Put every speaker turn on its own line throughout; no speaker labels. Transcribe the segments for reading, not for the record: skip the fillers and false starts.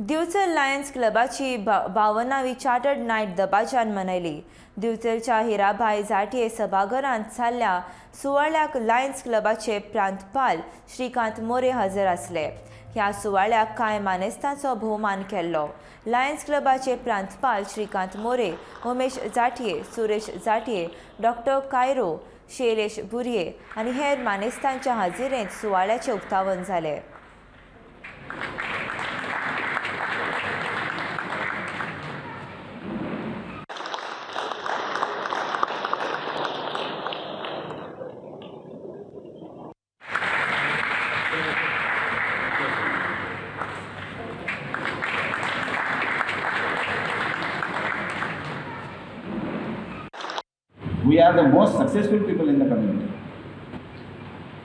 Bicholim Lions क्लबाची 52वी chartered night दबाज्यान मनयली. दिवचलच्या हिराभाई झांटये सभाघरांत जाल्ल्या सुवाळ्याक लायन्स क्लबाचे प्रांतपाल श्रीकांत मोरे हजर आसले. ह्या सुवाळ्याक कांय मानेस्तांचो भोवमान केल्लो. लायन्स क्लबाचे प्रांतपाल श्रीकांत मोरे, उमेश झांटये, सुरेश झांटये, डॉ. कायरो, शैलेश बुरये आनी हेर मानेस्तांच्या हाजिरेंत सुवाळ्याचें उक्तावण जालें.
We are the most successful people in the community.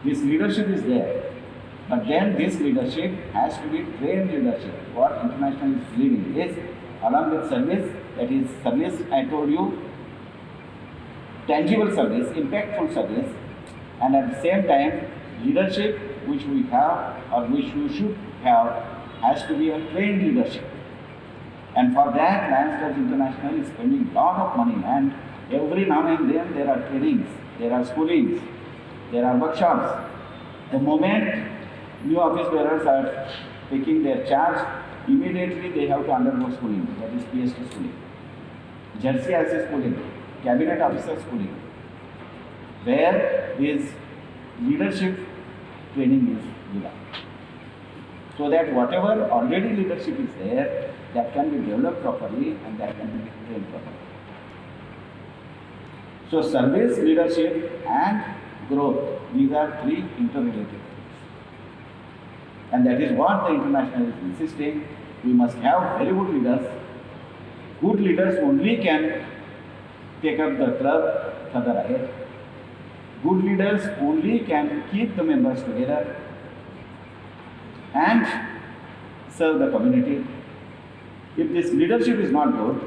This leadership is there, but then this leadership has to be trained leadership. What international is leading is along with service, that is service, I told you, tangible service, impactful service, and at the same time, leadership which we have or which we should have has to be a trained leadership. And for that, Lions Club International is spending a lot of money, and every now and then there are trainings, there are schoolings, there are workshops. The moment new office bearers are taking their charge, immediately they have to undergo schooling, that is PhD schooling, Jersey IC schooling, cabinet officer schooling, where this leadership training is given. So that whatever already leadership is there, that can be developed properly and that can be trained properly. So service, leadership and growth, these are three interrelated things. And that is what the international is insisting. We must have very good leaders. Good leaders only can take up the club further ahead. Good leaders only can keep the members together and serve the community. If this leadership is not good,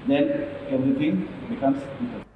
then everything becomes difficult.